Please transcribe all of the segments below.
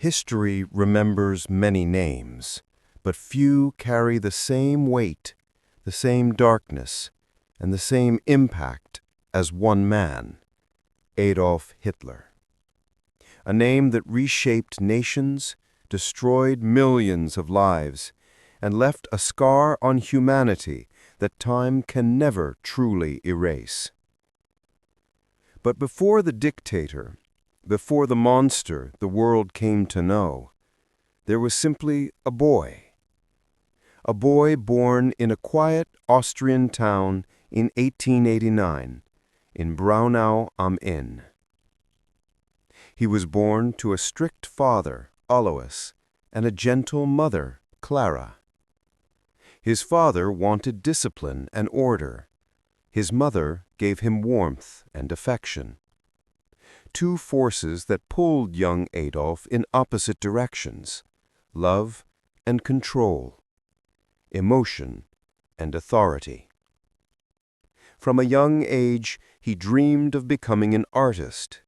History remembers many names, but few carry the same weight, the same darkness, and the same impact as one man, Adolf Hitler. A name that reshaped nations, destroyed millions of lives, and left a scar on humanity that time can never truly erase. But before the dictator, before the monster the world came to know, there was simply a boy born in a quiet Austrian town in 1889, in Braunau am Inn. He was born to a strict father, Alois, and a gentle mother, Clara. His father wanted discipline and order. His mother gave him warmth and affection. Two forces that pulled young Adolf in opposite directions: love and control, emotion and authority. From a young age, he dreamed of becoming an artist.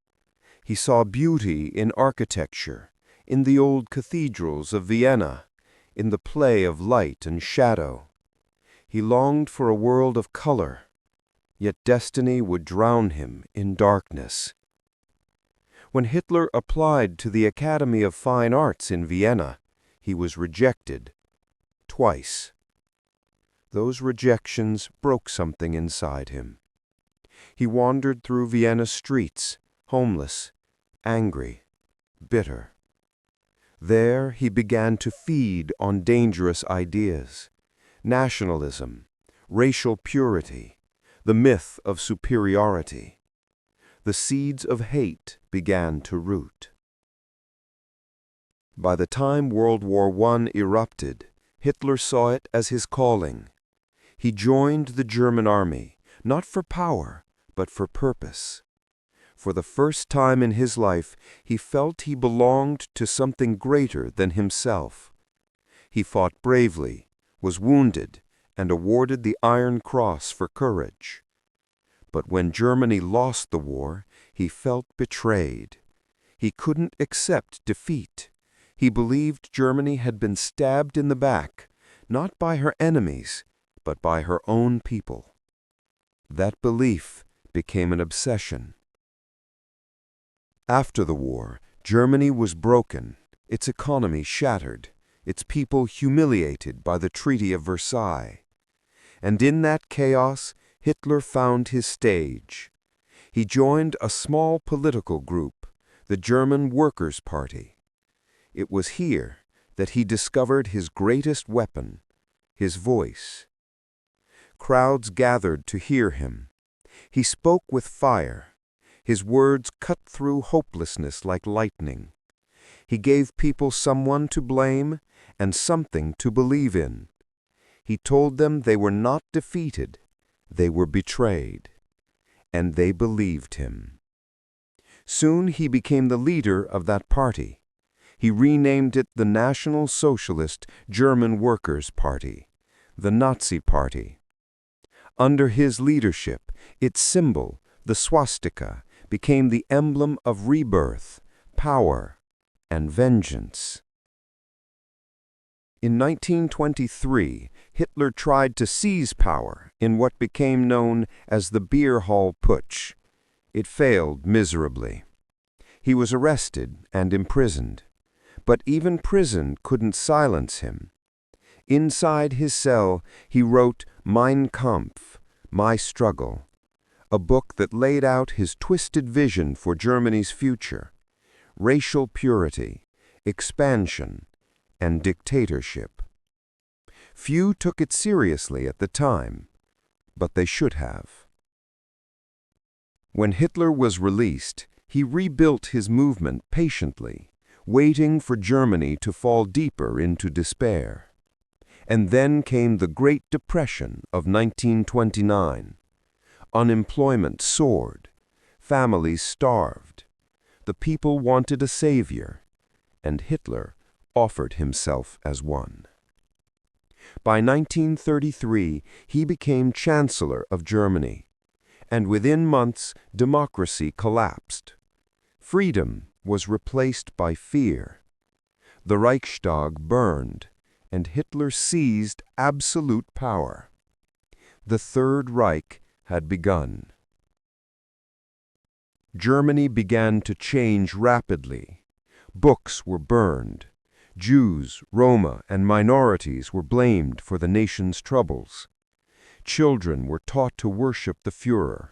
He saw beauty in architecture, in the old cathedrals of Vienna, in the play of light and shadow. He longed for a world of color, yet destiny would drown him in darkness. When Hitler applied to the Academy of Fine Arts in Vienna, he was rejected twice. Those rejections broke something inside him. He wandered through Vienna's streets, homeless, angry, bitter. There he began to feed on dangerous ideas: nationalism, racial purity, the myth of superiority. The seeds of hate began to root. By the time World War I erupted, Hitler saw it as his calling. He joined the German army, not for power, but for purpose. For the first time in his life, he felt he belonged to something greater than himself. He fought bravely, was wounded, and awarded the Iron Cross for courage. But when Germany lost the war, he felt betrayed. He couldn't accept defeat. He believed Germany had been stabbed in the back, not by her enemies, but by her own people. That belief became an obsession. After the war, Germany was broken, its economy shattered, its people humiliated by the Treaty of Versailles. And in that chaos, Hitler found his stage. He joined a small political group, the German Workers' Party. It was here that he discovered his greatest weapon, his voice. Crowds gathered to hear him. He spoke with fire. His words cut through hopelessness like lightning. He gave people someone to blame and something to believe in. He told them they were not defeated, they were betrayed. And they believed him. Soon he became the leader of that party. He renamed it the National Socialist German Workers' Party, the Nazi Party. Under his leadership, its symbol, the swastika, became the emblem of rebirth, power, and vengeance. In 1923, Hitler tried to seize power in what became known as the Beer Hall Putsch. It failed miserably. He was arrested and imprisoned. But even prison couldn't silence him. Inside his cell, he wrote Mein Kampf, My Struggle, a book that laid out his twisted vision for Germany's future: racial purity, expansion, and dictatorship. Few took it seriously at the time, but they should have. When Hitler was released, he rebuilt his movement patiently, waiting for Germany to fall deeper into despair. And then came the Great Depression of 1929. Unemployment soared. Families starved. The people wanted a savior, and Hitler offered himself as one. By 1933, he became Chancellor of Germany, and within months, democracy collapsed. Freedom was replaced by fear. The Reichstag burned, and Hitler seized absolute power. The Third Reich had begun. Germany began to change rapidly. Books were burned. Jews, Roma, and minorities were blamed for the nation's troubles. Children were taught to worship the Führer.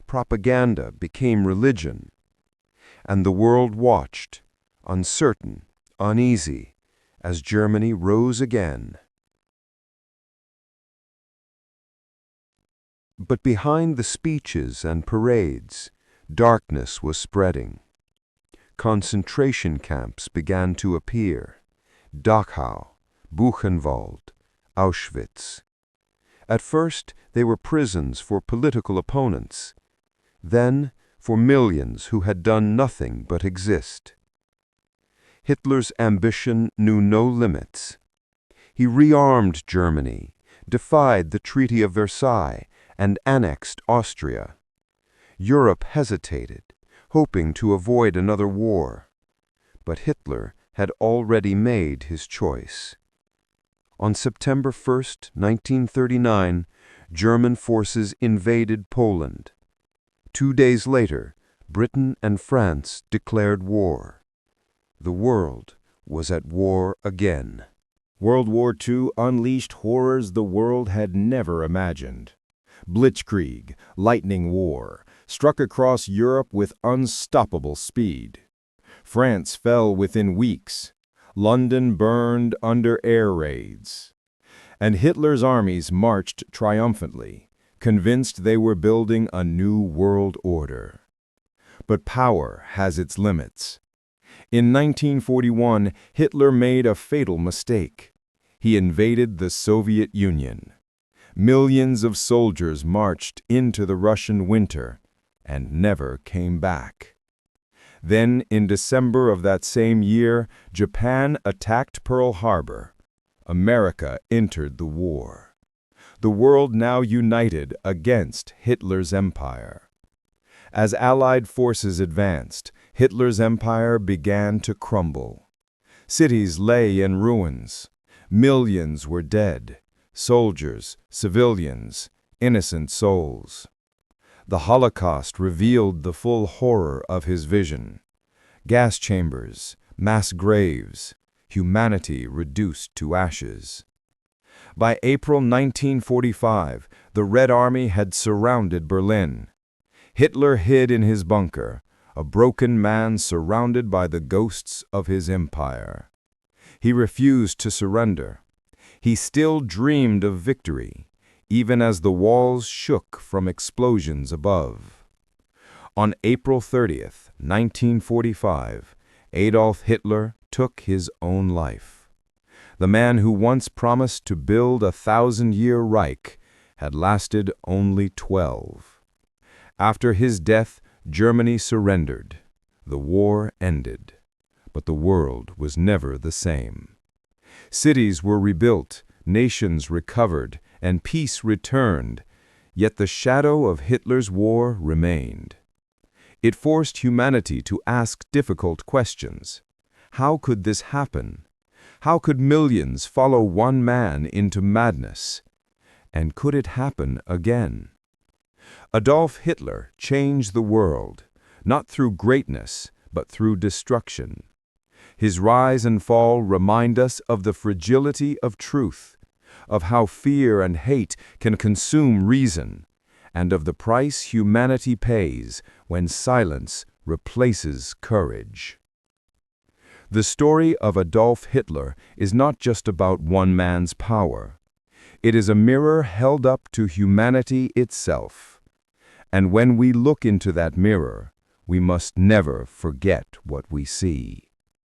Propaganda became religion. And the world watched, uncertain, uneasy, as Germany rose again. But behind the speeches and parades, darkness was spreading. Concentration camps began to appear. Dachau, Buchenwald, Auschwitz. At first, they were prisons for political opponents. Then, for millions who had done nothing but exist. Hitler's ambition knew no limits. He rearmed Germany, defied the Treaty of Versailles, and annexed Austria. Europe hesitated, hoping to avoid another war. But Hitler had already made his choice. On September 1, 1939, German forces invaded Poland. 2 days later, Britain and France declared war. The world was at war again. World War II unleashed horrors the world had never imagined. Blitzkrieg, lightning war, struck across Europe with unstoppable speed. France fell within weeks. London burned under air raids. And Hitler's armies marched triumphantly, convinced they were building a new world order. But power has its limits. In 1941, Hitler made a fatal mistake. He invaded the Soviet Union. Millions of soldiers marched into the Russian winter and never came back. Then, in December of that same year, Japan attacked Pearl Harbor. America entered the war. The world now united against Hitler's empire. As Allied forces advanced, Hitler's empire began to crumble. Cities lay in ruins. Millions were dead. Soldiers, civilians, innocent souls. The Holocaust revealed the full horror of his vision. Gas chambers, mass graves, humanity reduced to ashes. By April 1945, the Red Army had surrounded Berlin. Hitler hid in his bunker, a broken man surrounded by the ghosts of his empire. He refused to surrender. He still dreamed of victory, even as the walls shook from explosions above. On April 30th, 1945, Adolf Hitler took his own life. The man who once promised to build a 1,000-year Reich had lasted only 12. After his death, Germany surrendered. The war ended. But the world was never the same. Cities were rebuilt, nations recovered, and peace returned, yet the shadow of Hitler's war remained. It forced humanity to ask difficult questions. How could this happen? How could millions follow one man into madness? And could it happen again? Adolf Hitler changed the world, not through greatness, but through destruction. His rise and fall remind us of the fragility of truth, of how fear and hate can consume reason, and of the price humanity pays when silence replaces courage. The story of Adolf Hitler is not just about one man's power. It is a mirror held up to humanity itself. And when we look into that mirror, we must never forget what we see.